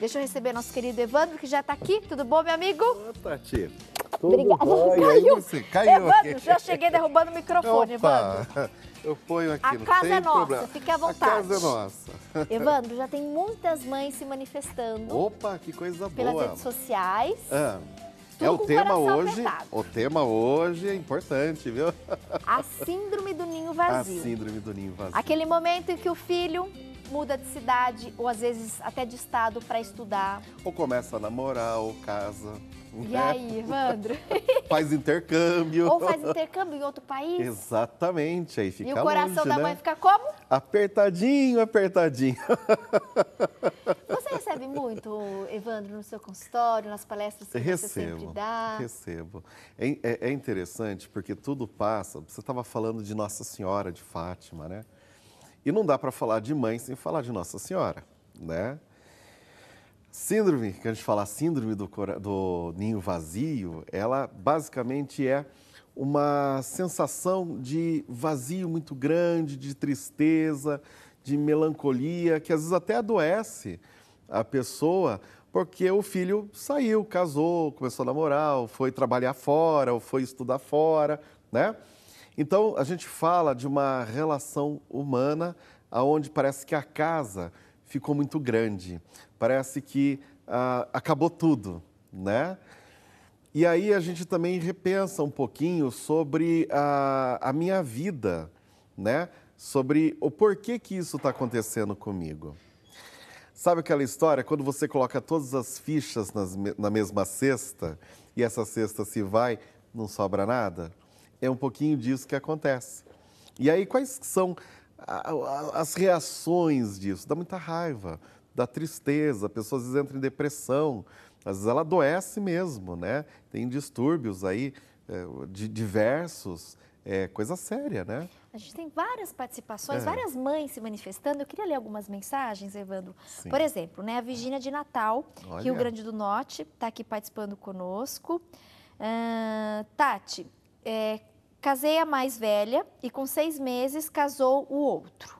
Deixa eu receber nosso querido Evandro, que já está aqui. Tudo bom, meu amigo? Ô, Tati. Tudo Obrigada. bom? Caiu. Você caiu Evandro, aqui. já cheguei derrubando o microfone, Opa, Evandro. eu ponho aqui, A não casa tem é nossa, problema. fique à A vontade. casa é nossa. Evandro, já tem muitas mães se manifestando Opa, que coisa pelas boa. redes sociais. Ah, Tudo é o com tema coração hoje. apertado. O tema hoje é importante, viu? A síndrome do ninho A vazio. síndrome do ninho vazio. Aquele momento em que o filho muda de cidade ou às vezes até de estado para estudar. Ou começa a namorar, ou casa. E aí, Evandro? Faz intercâmbio. Ou faz intercâmbio em outro país. Exatamente, aí fica E o coração longe, da né? mãe fica como? Apertadinho, apertadinho. Você recebe muito, Evandro, no seu consultório, nas palestras que você sempre dá? Recebo. É interessante porque tudo passa. Você estava falando de Nossa Senhora de Fátima, né? E não dá para falar de mãe sem falar de Nossa Senhora, né? Síndrome, que a gente fala síndrome do ninho vazio, ela basicamente é uma sensação de vazio muito grande, de tristeza, de melancolia, que às vezes até adoece a pessoa, porque o filho saiu, casou, começou a namorar, ou foi trabalhar fora, ou foi estudar fora, né? Então, a gente fala de uma relação humana onde parece que a casa ficou muito grande, parece que acabou tudo, né? E aí a gente também repensa um pouquinho sobre a minha vida, né? Sobre o porquê que isso está acontecendo comigo. Sabe aquela história, quando você coloca todas as fichas na mesma cesta e essa cesta se vai, não sobra nada? É um pouquinho disso que acontece. E aí, quais são as reações disso? Dá muita raiva, dá tristeza, a pessoa às vezes entra em depressão, às vezes ela adoece mesmo, né? Tem distúrbios aí diversos, coisa séria, né? A gente tem várias participações, várias mães se manifestando. Eu queria ler algumas mensagens, Evandro. Sim. Por exemplo, né, a Virgínia de Natal, Olha. Rio Grande do Norte, está aqui participando conosco. Tati, casei a mais velha e com 6 meses casou o outro.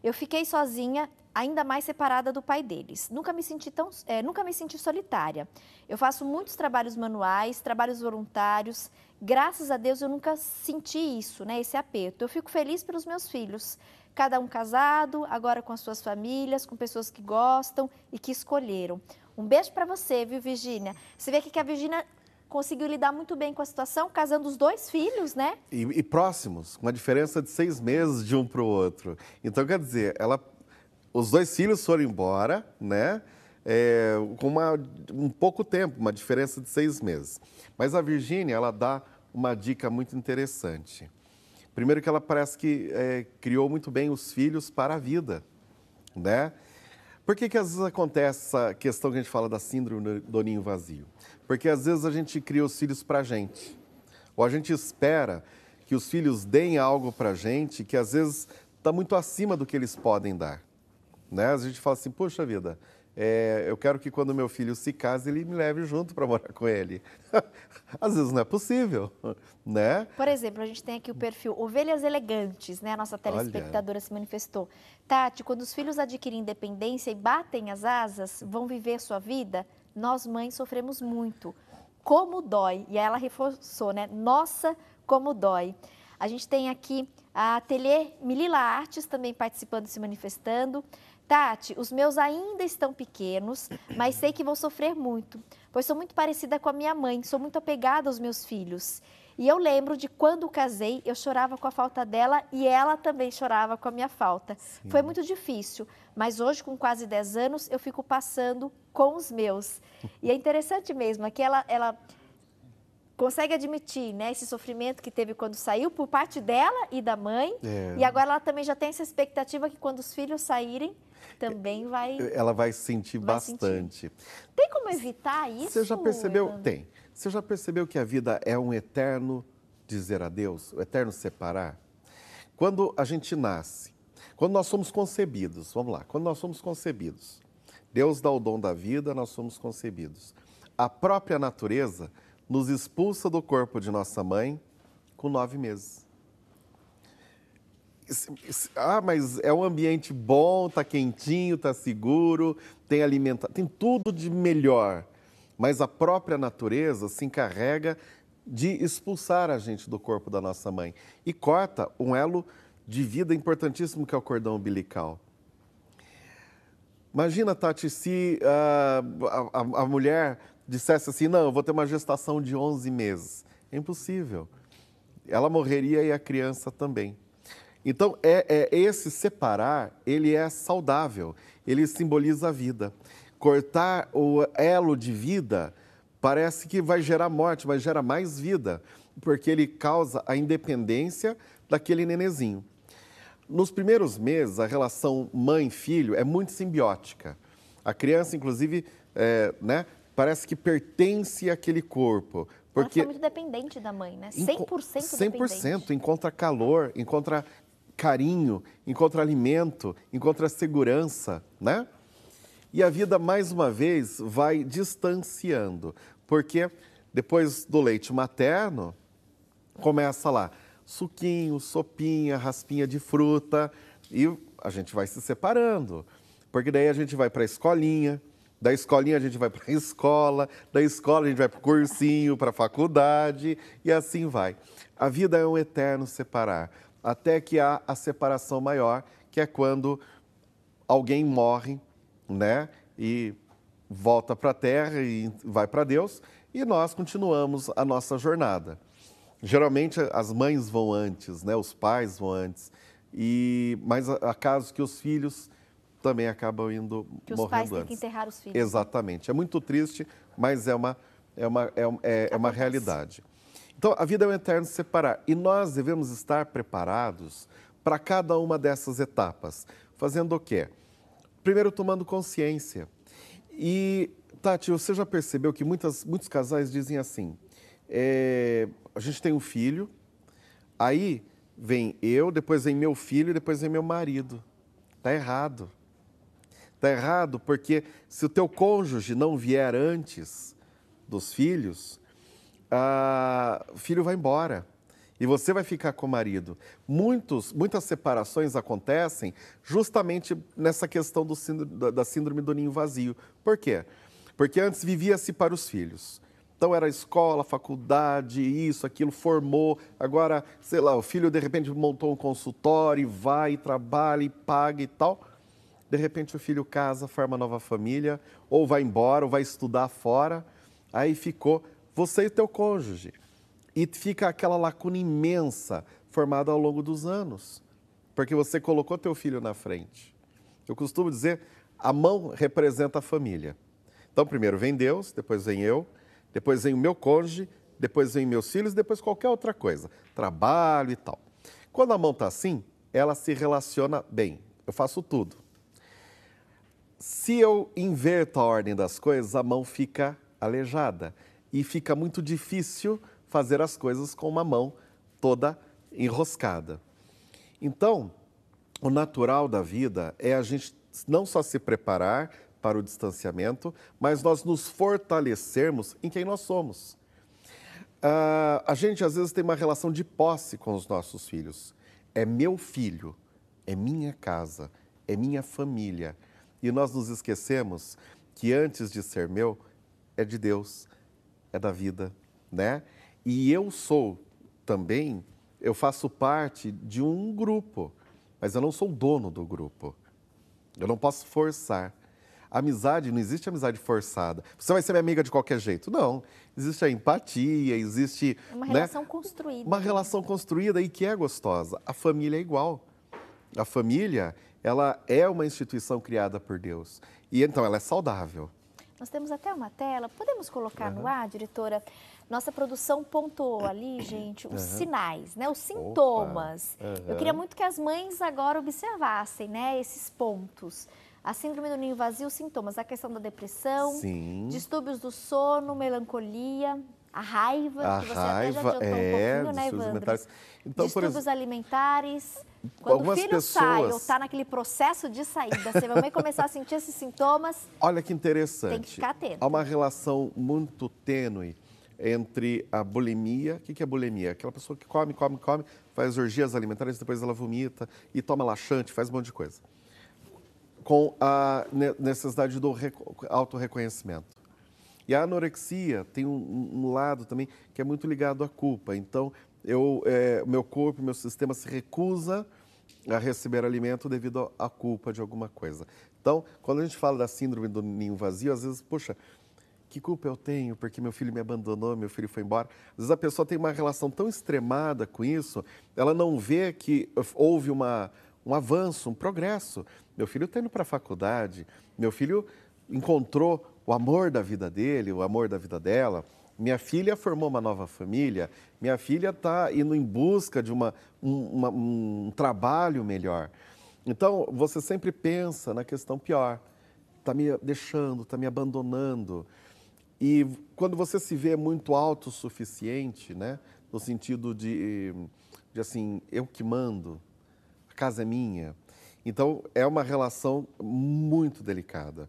Eu fiquei sozinha, ainda mais separada do pai deles. Nunca me senti solitária. Eu faço muitos trabalhos manuais, trabalhos voluntários. Graças a Deus eu nunca senti isso, né, esse aperto. Eu fico feliz pelos meus filhos. Cada um casado, agora com as suas famílias, com pessoas que gostam e que escolheram. Um beijo para você, viu, Virgínia? Você vê aqui que a Virgínia conseguiu lidar muito bem com a situação, casando os 2 filhos, né? E próximos, com uma diferença de 6 meses de um para o outro. Então, quer dizer, os 2 filhos foram embora, né? Com um pouco tempo, uma diferença de 6 meses. Mas a Virgínia, ela dá uma dica muito interessante. Primeiro que ela parece que criou muito bem os filhos para a vida, né? Por que às vezes acontece essa questão que a gente fala da síndrome do ninho vazio? Porque às vezes a gente cria os filhos para a gente. Ou a gente espera que os filhos deem algo para a gente que às vezes está muito acima do que eles podem dar, né? A gente fala assim, poxa vida, eu quero que quando meu filho se case, ele me leve junto para morar com ele. Às vezes não é possível, né? Por exemplo, a gente tem aqui o perfil Ovelhas Elegantes, né? A nossa telespectadora se manifestou. Tati, quando os filhos adquirem independência e batem as asas, vão viver sua vida, nós mães sofremos muito. Como dói. E aí ela reforçou, né? Nossa, como dói. A gente tem aqui a Ateliê Milila Artes também participando e se manifestando. Tati, os meus ainda estão pequenos, mas sei que vou sofrer muito, pois sou muito parecida com a minha mãe, sou muito apegada aos meus filhos. E eu lembro de quando casei, eu chorava com a falta dela e ela também chorava com a minha falta. Sim. Foi muito difícil, mas hoje, com quase 10 anos, eu fico passando com os meus. E é interessante mesmo, é que ela consegue admitir, né, esse sofrimento que teve quando saiu por parte dela e da mãe. E agora ela também já tem essa expectativa que quando os filhos saírem, também ela vai sentir bastante. Tem como evitar isso? Você já percebeu? Evandro? Tem. Você já percebeu que a vida é um eterno dizer adeus, o eterno separar? Quando a gente nasce, quando nós somos concebidos, vamos lá, quando nós somos concebidos, Deus dá o dom da vida, nós somos concebidos. A própria natureza nos expulsa do corpo de nossa mãe com 9 meses. Mas é um ambiente bom, tá quentinho, tá seguro, tem alimentação, tem tudo de melhor. Mas a própria natureza se encarrega de expulsar a gente do corpo da nossa mãe e corta um elo de vida importantíssimo que é o cordão umbilical. Imagina, Tati, se a mulher dissesse assim, não, eu vou ter uma gestação de 11 meses. É impossível. Ela morreria e a criança também. Então, esse separar, ele é saudável, ele simboliza a vida. Cortar o elo de vida parece que vai gerar morte, mas gera mais vida, porque ele causa a independência daquele nenezinho. Nos primeiros meses, a relação mãe-filho é muito simbiótica. A criança, inclusive, parece que pertence àquele corpo. Porque ela fica muito dependente da mãe, né? 100% dependente. 100%, encontra calor, encontra carinho, encontra alimento, encontra segurança, né? E a vida, mais uma vez, vai distanciando, porque depois do leite materno, começa lá suquinho, sopinha, raspinha de fruta, e a gente vai se separando, porque daí a gente vai para a escolinha, da escolinha a gente vai para a escola, da escola a gente vai para o cursinho, para a faculdade, e assim vai. A vida é um eterno separar, até que há a separação maior, que é quando alguém morre, né? E volta para a Terra e vai para Deus, e nós continuamos a nossa jornada. Geralmente as mães vão antes, né? Os pais vão antes, mas há casos que os filhos também acabam morrendo antes. Que os pais têm que enterrar os filhos. Exatamente. É muito triste, mas é uma realidade. Então, a vida é um eterno separar. E nós devemos estar preparados para cada uma dessas etapas. Fazendo o quê? Primeiro, tomando consciência. E, Tati, você já percebeu que muitos casais dizem assim, a gente tem um filho, aí vem eu, depois vem meu filho, depois vem meu marido. Está errado. Está errado porque se o teu cônjuge não vier antes dos filhos, o filho vai embora e você vai ficar com o marido. Muitas separações acontecem justamente nessa questão da síndrome do ninho vazio. Por quê? Porque antes vivia-se para os filhos. Então era escola, faculdade, isso, aquilo, formou. Agora, sei lá, o filho de repente montou um consultório, vai, trabalha e paga e tal. De repente o filho casa, forma nova família, ou vai embora, ou vai estudar fora. Aí ficou você e teu cônjuge. E fica aquela lacuna imensa formada ao longo dos anos, porque você colocou teu filho na frente. Eu costumo dizer, a mão representa a família. Então, primeiro vem Deus, depois vem eu, depois vem o meu cônjuge, depois vem meus filhos, depois qualquer outra coisa, trabalho e tal. Quando a mão está assim, ela se relaciona bem. Eu faço tudo. Se eu inverto a ordem das coisas, a mão fica aleijada e fica muito difícil fazer as coisas com uma mão toda enroscada. Então, o natural da vida é a gente não só se preparar para o distanciamento, mas nós nos fortalecermos em quem nós somos. A gente, às vezes, tem uma relação de posse com os nossos filhos. É meu filho, é minha casa, é minha família. E nós nos esquecemos que antes de ser meu, é de Deus, é da vida, né? E eu sou também, eu faço parte de um grupo, mas eu não sou o dono do grupo. Eu não posso forçar. Amizade, não existe amizade forçada. Você vai ser minha amiga de qualquer jeito. Não. Existe a empatia, existe... Uma relação construída. Uma relação construída e que é gostosa. A família é igual. A família, ela é uma instituição criada por Deus. E então ela é saudável. Nós temos até uma tela. Podemos colocar no ar, diretora? Nossa produção pontuou ali, gente, os sinais, né? Os sintomas. Eu queria muito que as mães agora observassem, né? Esses pontos. A síndrome do ninho vazio, os sintomas, a questão da depressão, distúrbios do sono, melancolia, a raiva, que você até já adiantou um pouquinho, né, Evandro? Então, distúrbios alimentares. Quando o filho sai ou está naquele processo de saída, você vai começar a sentir esses sintomas. Olha que interessante. Tem que ficar atento. Há uma relação muito tênue entre a bulimia. O que é bulimia? Aquela pessoa que come, faz orgias alimentares, depois ela vomita e toma laxante, faz um monte de coisa. Com a necessidade do autorreconhecimento. E a anorexia tem um lado também que é muito ligado à culpa. Então, meu corpo, meu sistema se recusa a receber alimento devido à culpa de alguma coisa. Então, quando a gente fala da síndrome do ninho vazio, às vezes, poxa, que culpa eu tenho porque meu filho me abandonou, meu filho foi embora. Às vezes a pessoa tem uma relação tão extremada com isso, ela não vê que houve um avanço, um progresso. Meu filho está indo para a faculdade, meu filho encontrou o amor da vida dele, o amor da vida dela. Minha filha formou uma nova família, minha filha está indo em busca de um trabalho melhor. Então, você sempre pensa na questão pior. Está me deixando, está me abandonando. E quando você se vê muito autossuficiente, né, no sentido de assim, eu que mando, a casa é minha. Então, é uma relação muito delicada.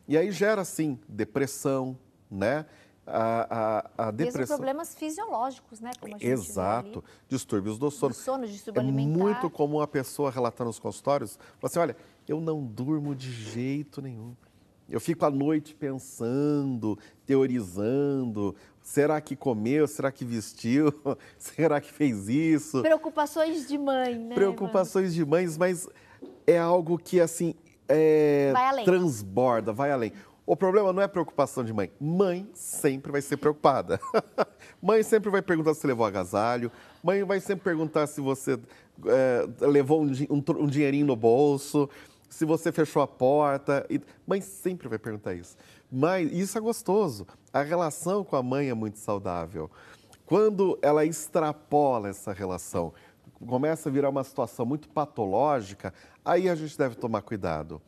E aí gera, assim, depressão, né? A depressão... Mesmo problemas fisiológicos, né? Como a gente Exato. Distúrbios do sono. Do sono, distúrbio É alimentar. muito comum a pessoa relatar nos consultórios, fala assim, olha, eu não durmo de jeito nenhum. Eu fico à noite pensando, teorizando, será que comeu, será que vestiu, será que fez isso? Preocupações de mãe, né? Preocupações de mães, mas é algo que, assim, vai além. Transborda, vai além. O problema não é preocupação de mãe. Mãe sempre vai ser preocupada. Mãe sempre vai perguntar se levou agasalho. Mãe vai sempre perguntar se você levou um dinheirinho no bolso, se você fechou a porta. Mãe sempre vai perguntar isso. Mas isso é gostoso. A relação com a mãe é muito saudável. Quando ela extrapola essa relação, começa a virar uma situação muito patológica, aí a gente deve tomar cuidado.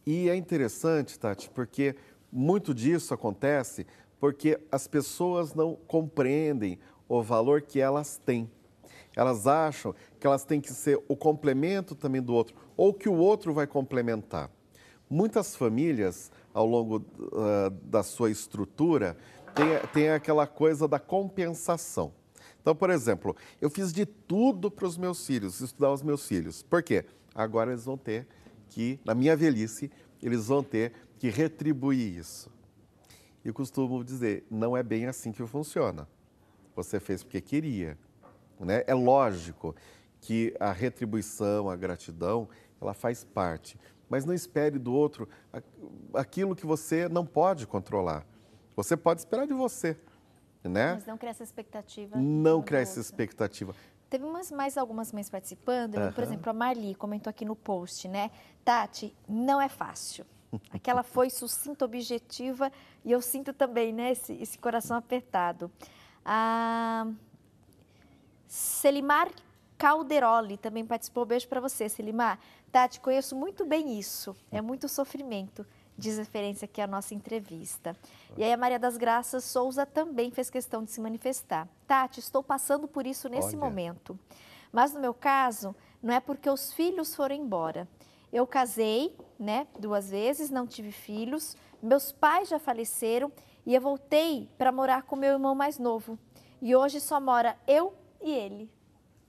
E é interessante, Tati, porque muito disso acontece porque as pessoas não compreendem o valor que elas têm. Elas acham que elas têm que ser o complemento também do outro, ou que o outro vai complementar. Muitas famílias, ao longo da sua estrutura, têm aquela coisa da compensação. Então, por exemplo, eu fiz de tudo para os meus filhos, estudar os meus filhos. Por quê? Agora eles vão ter que, na minha velhice, eles vão ter que retribuir isso. Eu costumo dizer, não é bem assim que funciona. Você fez porque queria, né? É lógico que a retribuição, a gratidão, ela faz parte. Mas não espere do outro aquilo que você não pode controlar. Você pode esperar de você, né? Mas não cria essa expectativa. Não cria essa expectativa. Teve mais algumas mães participando, por exemplo, a Marli comentou aqui no post, né? Tati, não é fácil. Aquela foi sucinta, objetiva, e eu sinto também, né, esse coração apertado. A Selimar Calderoli também participou. Beijo para você, Selimar. Tati, conheço muito bem isso. É muito sofrimento, diz referência aqui à nossa entrevista. E aí a Maria das Graças Souza também fez questão de se manifestar. Tati, estou passando por isso nesse momento. Mas no meu caso, não é porque os filhos foram embora. Eu casei, né, 2 vezes, não tive filhos. Meus pais já faleceram e eu voltei para morar com meu irmão mais novo. E hoje só mora eu e ele.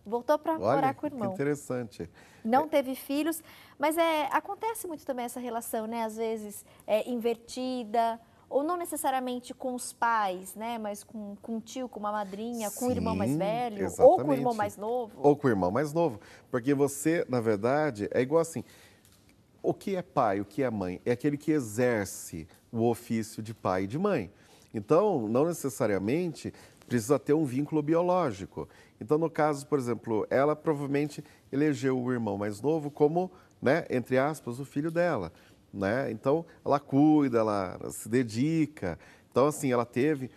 Voltou para morar com o irmão. Que interessante. Não teve filhos, mas acontece muito também essa relação, né? Às vezes invertida, ou não necessariamente com os pais, né? Mas com um tio, com uma madrinha, com o irmão mais velho, exatamente. ou com o irmão mais novo. Ou com o irmão mais novo. Porque você, na verdade, é igual assim, o que é pai, o que é mãe? É aquele que exerce o ofício de pai e de mãe. Então, não necessariamente precisa ter um vínculo biológico. Então, no caso, por exemplo, ela provavelmente elegeu o irmão mais novo como, né, entre aspas, o filho dela, né? Então, ela cuida, ela se dedica. Então, assim, ela teve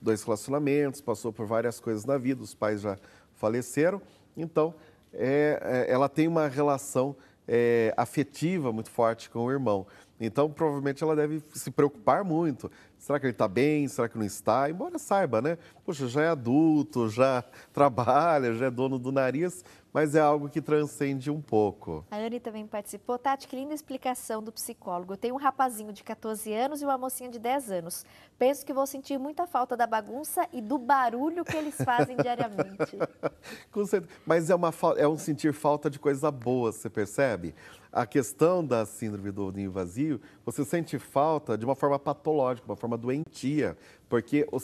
2 relacionamentos, passou por várias coisas na vida, os pais já faleceram. Então, ela tem uma relação afetiva muito forte com o irmão. Então, provavelmente, ela deve se preocupar muito. Será que ele está bem? Será que não está? Embora saiba, né? Poxa, já é adulto, já trabalha, já é dono do nariz, mas é algo que transcende um pouco. A Anne também participou. Tati, que linda explicação do psicólogo. Eu tenho um rapazinho de 14 anos e uma mocinha de 10 anos. Penso que vou sentir muita falta da bagunça e do barulho que eles fazem diariamente. Com certeza. Mas é um sentir falta de coisa boa, você percebe? A questão da síndrome do ninho vazio, você sente falta de uma forma patológica, uma forma doentia, porque o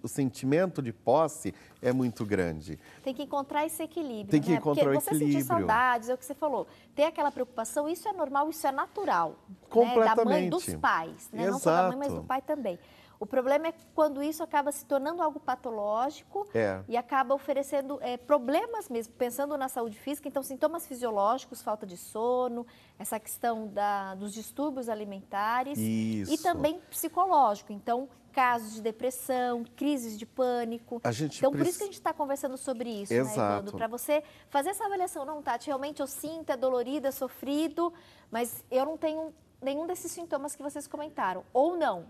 sentimento de posse é muito grande. Tem que encontrar esse equilíbrio, Tem que encontrar o Porque você equilíbrio. sentir saudades, é o que você falou. Ter aquela preocupação, isso é normal, isso é natural. Completamente. Né? Da mãe, dos pais, né? Não só da mãe, mas do Exato. pai também. O problema é quando isso acaba se tornando algo patológico e acaba oferecendo problemas mesmo, pensando na saúde física. Então, sintomas fisiológicos, falta de sono, essa questão dos distúrbios alimentares e também psicológico. Então, casos de depressão, crises de pânico. Então, por isso que a gente está conversando sobre isso, Exato. né, Evandro? Para você fazer essa avaliação. Não, Tati, realmente eu sinto, é dolorido, é sofrido, mas eu não tenho nenhum desses sintomas que vocês comentaram. Ou não.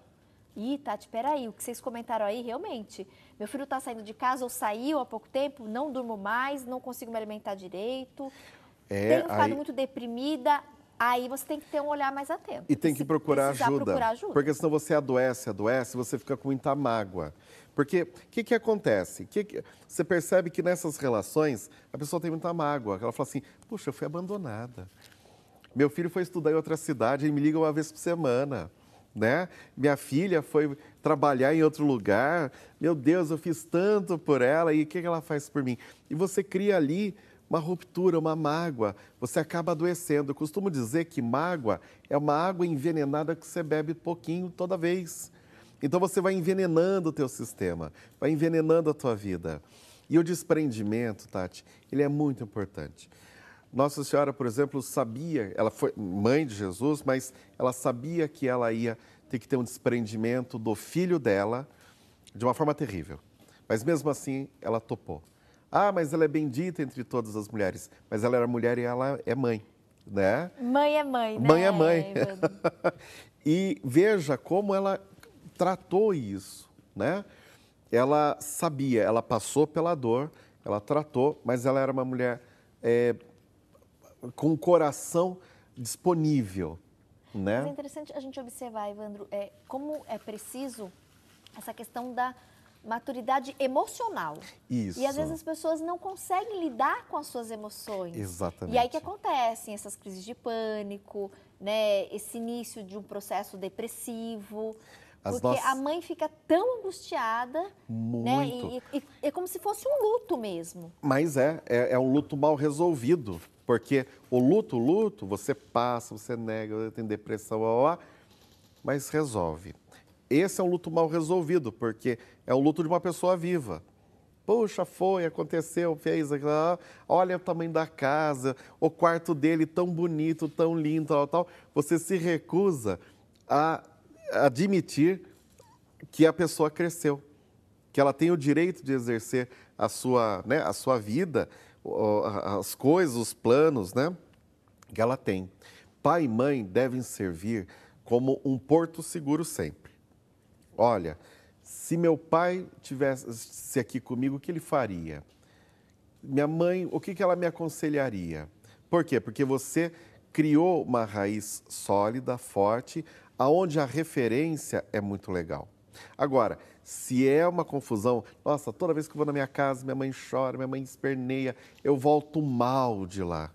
Ih, Tati, peraí, o que vocês comentaram aí, realmente, meu filho está saindo de casa ou saiu há pouco tempo, não durmo mais, não consigo me alimentar direito, tenho ficado muito deprimida, aí você tem que ter um olhar mais atento. E tem que procurar ajuda, porque senão você adoece, você fica com muita mágoa. Porque o que acontece? Você percebe que nessas relações a pessoa tem muita mágoa, ela fala assim, puxa, eu fui abandonada, meu filho foi estudar em outra cidade, ele me liga uma vez por semana. Né? Minha filha foi trabalhar em outro lugar, meu Deus, eu fiz tanto por ela e o que ela faz por mim? E você cria ali uma ruptura, uma mágoa, você acaba adoecendo. Eu costumo dizer que mágoa é uma água envenenada que você bebe pouquinho toda vez. Então você vai envenenando o teu sistema, vai envenenando a tua vida. E o desprendimento, Tati, ele é muito importante. Nossa Senhora, por exemplo, sabia, ela foi mãe de Jesus, mas ela sabia que ela ia ter que ter um desprendimento do filho dela de uma forma terrível. Mas mesmo assim, ela topou. Ah, mas ela é bendita entre todas as mulheres. Mas ela era mulher e ela é mãe, né? Mãe é mãe, né? Mãe é mãe. E veja como ela tratou isso, né? Ela sabia, ela passou pela dor, ela tratou, mas ela era uma mulher com o coração disponível, né? Mas é interessante a gente observar, Evandro, como é preciso essa questão da maturidade emocional. Isso. E às vezes as pessoas não conseguem lidar com as suas emoções. Exatamente. E aí que acontecem essas crises de pânico, né? Esse início de um processo depressivo. Porque a mãe fica tão angustiada, muito. Né? E é como se fosse um luto mesmo. Mas é um luto mal resolvido, porque o luto, você passa, você nega, tem depressão, mas resolve. Esse é um luto mal resolvido, porque é o luto de uma pessoa viva. Puxa, aconteceu, fez aquilo, olha o tamanho da casa, o quarto dele tão bonito, tão lindo, tal. Você se recusa a admitir que a pessoa cresceu, que ela tem o direito de exercer a sua vida, as coisas, os planos, né, que ela tem. Pai e mãe devem servir como um porto seguro sempre. Olha, se meu pai tivesse aqui comigo, o que ele faria? Minha mãe, o que ela me aconselharia? Por quê? Porque você criou uma raiz sólida, forte, aonde a referência é muito legal. Agora, se é uma confusão, nossa, toda vez que eu vou na minha casa, minha mãe chora, minha mãe esperneia, eu volto mal de lá.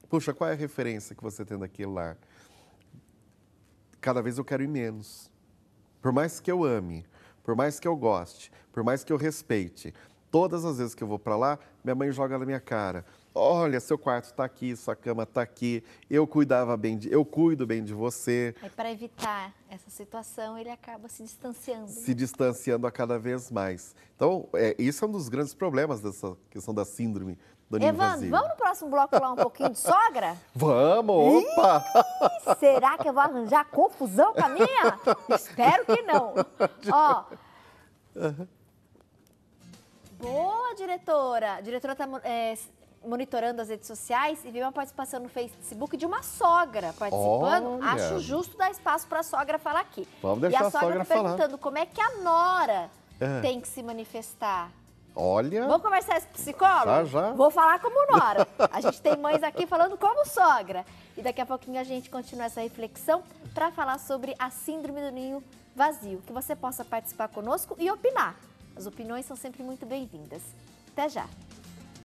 Puxa, qual é a referência que você tem daquele lar? Cada vez eu quero ir menos. Por mais que eu ame, por mais que eu goste, por mais que eu respeite, todas as vezes que eu vou para lá, minha mãe joga na minha cara. Olha, seu quarto está aqui, sua cama está aqui, eu cuido bem de você. Aí, para evitar essa situação, ele acaba se distanciando. Se distanciando a cada vez mais. Então, isso é um dos grandes problemas dessa questão da síndrome do ninho vazio. Evandro, vamos no próximo bloco falar um pouquinho de sogra? Vamos, opa! Ih, será que eu vou arranjar confusão com a minha? Espero que não. Ó. Boa, diretora. A diretora está monitorando as redes sociais e vi uma participação no Facebook de uma sogra participando. Olha. Acho justo dar espaço para a sogra falar aqui. Vamos deixar a sogra falar. Perguntando como é que a nora tem que se manifestar. Olha. Vamos conversar com o psicólogo? Já. Vou falar como nora. A gente tem mães aqui falando como sogra. E daqui a pouquinho a gente continua essa reflexão para falar sobre a síndrome do ninho vazio. Que você possa participar conosco e opinar. As opiniões são sempre muito bem-vindas. Até já.